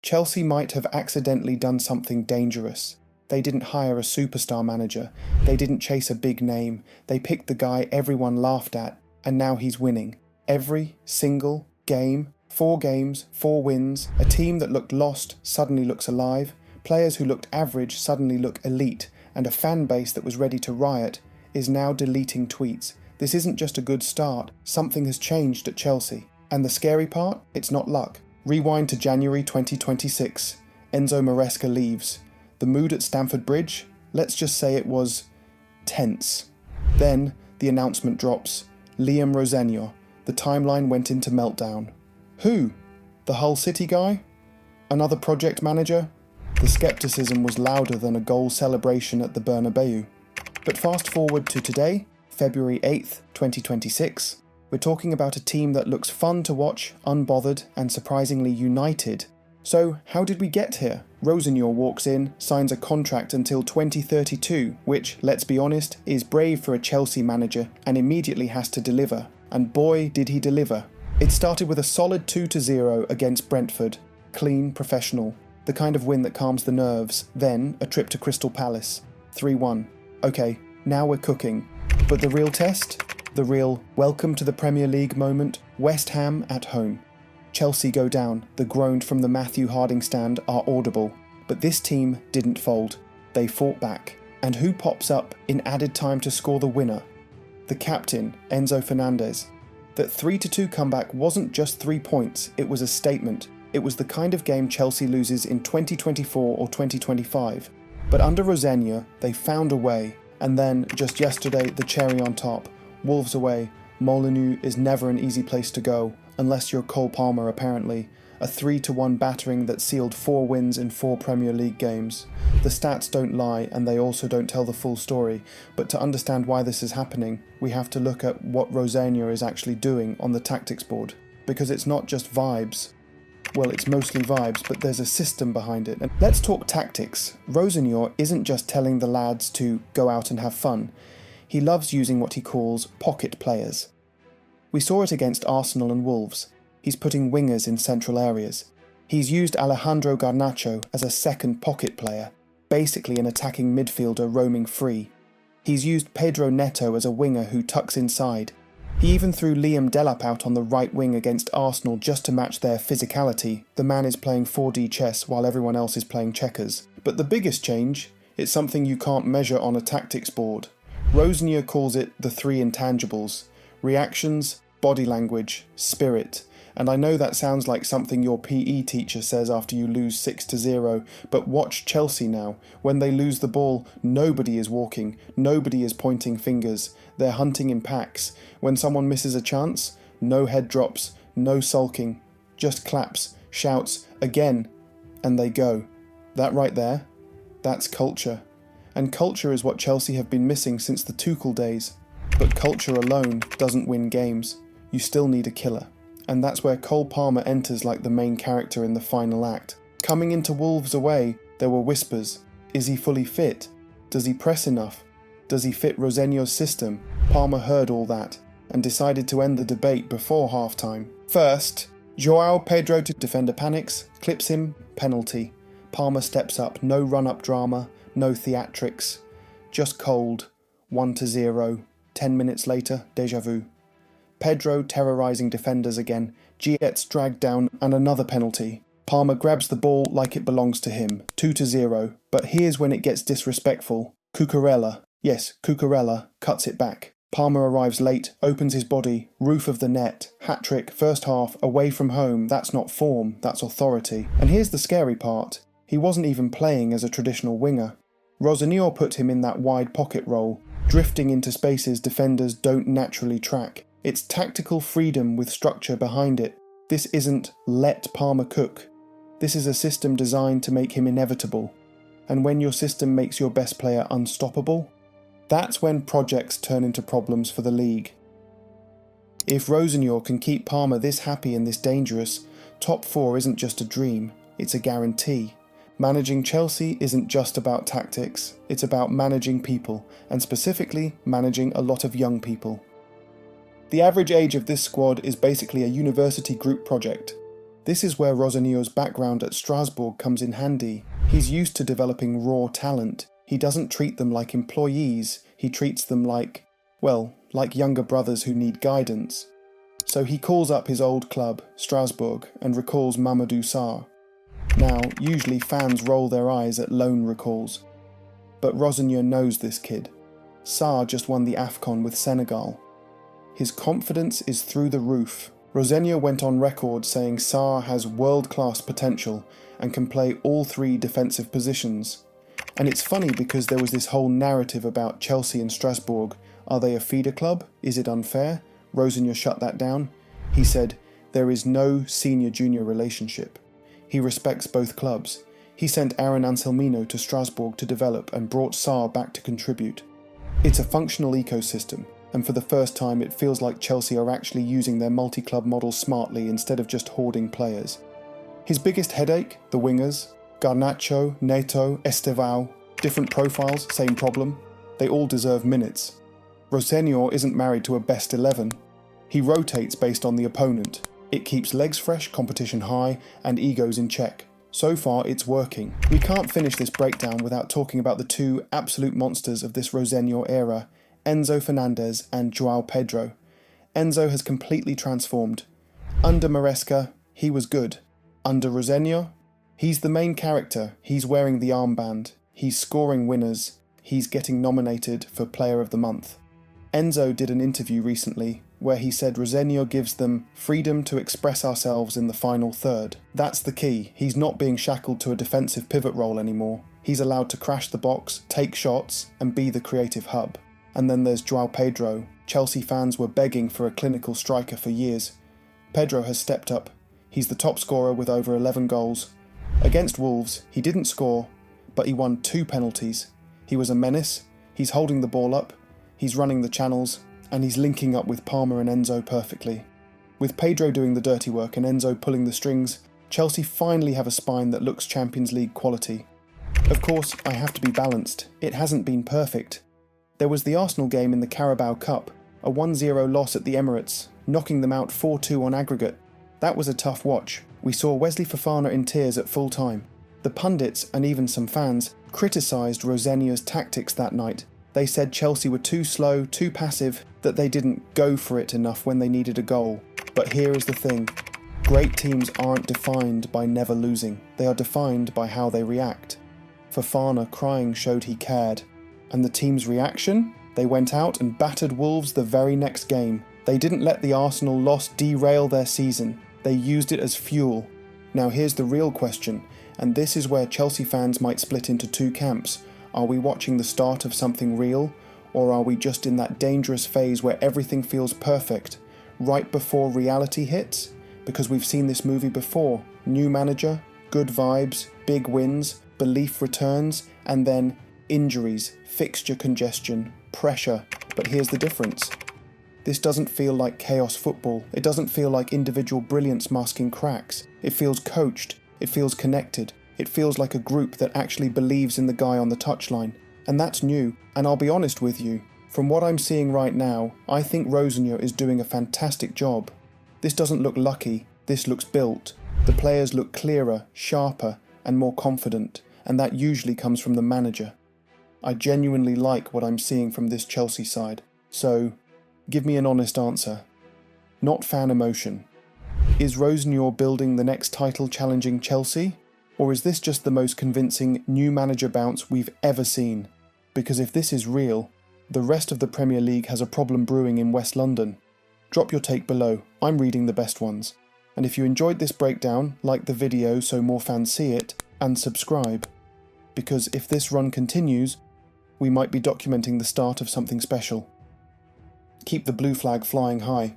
Chelsea might have accidentally done something dangerous. They didn't hire a superstar manager. They didn't chase a big name. They picked the guy everyone laughed at, and now he's winning. Every single game, 4 games, 4 wins, a team that looked lost suddenly looks alive, players who looked average suddenly look elite, and a fan base that was ready to riot is now deleting tweets. This isn't just a good start, something has changed at Chelsea. And the scary part? It's not luck. Rewind to January 2026. Enzo Maresca leaves. The mood at Stamford Bridge? Let's just say it was tense. Then, the announcement drops. Liam Rosenior. The timeline went into meltdown. Who? The Hull City guy? Another project manager? The skepticism was louder than a goal celebration at the Bernabeu. But fast forward to today, February 8th, 2026. We're talking about a team that looks fun to watch, unbothered, and surprisingly united. So, how did we get here? Rosenior walks in, signs a contract until 2032, which, let's be honest, is brave for a Chelsea manager, and immediately has to deliver. And boy, did he deliver. It started with a solid 2-0 against Brentford. Clean, professional. The kind of win that calms the nerves. Then, a trip to Crystal Palace. 3-1. Okay, now we're cooking. But the real test? The real welcome to the Premier League moment? West Ham at home. Chelsea go down. The groans from the Matthew Harding stand are audible. But this team didn't fold. They fought back. And who pops up in added time to score the winner? The captain, Enzo Fernandez. That 3-2 comeback wasn't just 3 points, it was a statement. It was the kind of game Chelsea loses in 2024 or 2025. But under Rosenior, they found a way. And then, just yesterday, the cherry on top. Wolves away. Molineux is never an easy place to go. Unless you're Cole Palmer, apparently. A 3-1 battering that sealed 4 wins in 4 Premier League games. The stats don't lie, and they also don't tell the full story, but to understand why this is happening, we have to look at what Rosenior is actually doing on the tactics board. Because it's not just vibes. Well, it's mostly vibes, but there's a system behind it. And let's talk tactics. Rosenior isn't just telling the lads to go out and have fun. He loves using what he calls pocket players. We saw it against Arsenal and Wolves. He's putting wingers in central areas. He's used Alejandro Garnacho as a second pocket player, basically an attacking midfielder roaming free. He's used Pedro Neto as a winger who tucks inside. He even threw Liam Delap out on the right wing against Arsenal just to match their physicality. The man is playing 4D chess while everyone else is playing checkers. But the biggest change, it's something you can't measure on a tactics board. Rosenior calls it the 3 intangibles. Reactions, body language, spirit. And I know that sounds like something your PE teacher says after you lose 6-0, but watch Chelsea now. When they lose the ball, nobody is walking, nobody is pointing fingers. They're hunting in packs. When someone misses a chance, no head drops, no sulking. Just claps, shouts, again, and they go. That right there, that's culture. And culture is what Chelsea have been missing since the Tuchel days. But culture alone doesn't win games. You still need a killer. And that's where Cole Palmer enters like the main character in the final act. Coming into Wolves away, there were whispers. Is he fully fit? Does he press enough? Does he fit Rosenior's system? Palmer heard all that, and decided to end the debate before halftime. First, João Pedro to defender panics, clips him, penalty. Palmer steps up, no run-up drama, no theatrics. Just cold, 1-0. 10 minutes later, déjà vu. Pedro terrorising defenders again, gets dragged down and another penalty. Palmer grabs the ball like it belongs to him, 2-0, but here's when it gets disrespectful. Cucurella, yes, Cucurella, cuts it back. Palmer arrives late, opens his body, roof of the net, hat-trick, first half, away from home. That's not form, that's authority. And here's the scary part, he wasn't even playing as a traditional winger. Rosenior put him in that wide pocket role, drifting into spaces defenders don't naturally track. It's tactical freedom with structure behind it. This isn't let Palmer cook. This is a system designed to make him inevitable. And when your system makes your best player unstoppable, that's when projects turn into problems for the league. If Rosenior can keep Palmer this happy and this dangerous, top 4 isn't just a dream, it's a guarantee. Managing Chelsea isn't just about tactics, it's about managing people, and specifically managing a lot of young people. The average age of this squad is basically a university group project. This is where Rosenior's background at Strasbourg comes in handy. He's used to developing raw talent. He doesn't treat them like employees, he treats them like, well, like younger brothers who need guidance. So he calls up his old club, Strasbourg, and recalls Mamadou Sarr. Now, usually fans roll their eyes at loan recalls. But Rosenior knows this kid. Sarr just won the AFCON with Senegal. His confidence is through the roof. Rosenior went on record saying Sarr has world-class potential and can play all three defensive positions. And it's funny because there was this whole narrative about Chelsea and Strasbourg. Are they a feeder club? Is it unfair? Rosenior shut that down. He said, there is no senior-junior relationship. He respects both clubs. He sent Aaron Anselmino to Strasbourg to develop and brought Sarr back to contribute. It's a functional ecosystem, and for the first time it feels like Chelsea are actually using their multi-club model smartly instead of just hoarding players. His biggest headache, the wingers, Garnacho, Neto, Estevao, different profiles, same problem. They all deserve minutes. Rosenior isn't married to a best 11. He rotates based on the opponent. It keeps legs fresh, competition high, and egos in check. So far, it's working. We can't finish this breakdown without talking about the two absolute monsters of this Rosenior era, Enzo Fernandez and João Pedro. Enzo has completely transformed. Under Maresca, he was good. Under Rosenior, he's the main character, he's wearing the armband, he's scoring winners, he's getting nominated for Player of the Month. Enzo did an interview recently where he said Rosenior gives them freedom to express ourselves in the final third. That's the key. He's not being shackled to a defensive pivot role anymore. He's allowed to crash the box, take shots, and be the creative hub. And then there's João Pedro. Chelsea fans were begging for a clinical striker for years. Pedro has stepped up. He's the top scorer with over 11 goals. Against Wolves, he didn't score, but he won 2 penalties. He was a menace, he's holding the ball up, he's running the channels, and he's linking up with Palmer and Enzo perfectly. With Pedro doing the dirty work and Enzo pulling the strings, Chelsea finally have a spine that looks Champions League quality. Of course, I have to be balanced. It hasn't been perfect. There was the Arsenal game in the Carabao Cup, a 1-0 loss at the Emirates, knocking them out 4-2 on aggregate. That was a tough watch. We saw Wesley Fofana in tears at full time. The pundits, and even some fans, criticised Rosenior's tactics that night. They said Chelsea were too slow, too passive, that they didn't go for it enough when they needed a goal. But here is the thing. Great teams aren't defined by never losing. They are defined by how they react. Fofana crying showed he cared. And the team's reaction? They went out and battered Wolves the very next game. They didn't let the Arsenal loss derail their season. They used it as fuel. Now here's the real question, and this is where Chelsea fans might split into two camps. Are we watching the start of something real, or are we just in that dangerous phase where everything feels perfect, right before reality hits? Because we've seen this movie before. New manager, good vibes, big wins, belief returns, and then injuries, fixture congestion, pressure. But here's the difference. This doesn't feel like chaos football. It doesn't feel like individual brilliance masking cracks. It feels coached. It feels connected. It feels like a group that actually believes in the guy on the touchline. And that's new. And I'll be honest with you, from what I'm seeing right now, I think Rosenior is doing a fantastic job. This doesn't look lucky. This looks built. The players look clearer, sharper, and more confident. And that usually comes from the manager. I genuinely like what I'm seeing from this Chelsea side. So, give me an honest answer. Not fan emotion. Is Rosenior building the next title-challenging Chelsea? Or is this just the most convincing new manager bounce we've ever seen? Because if this is real, the rest of the Premier League has a problem brewing in West London. Drop your take below. I'm reading the best ones. And if you enjoyed this breakdown, like the video so more fans see it, and subscribe. Because if this run continues, we might be documenting the start of something special. Keep the blue flag flying high.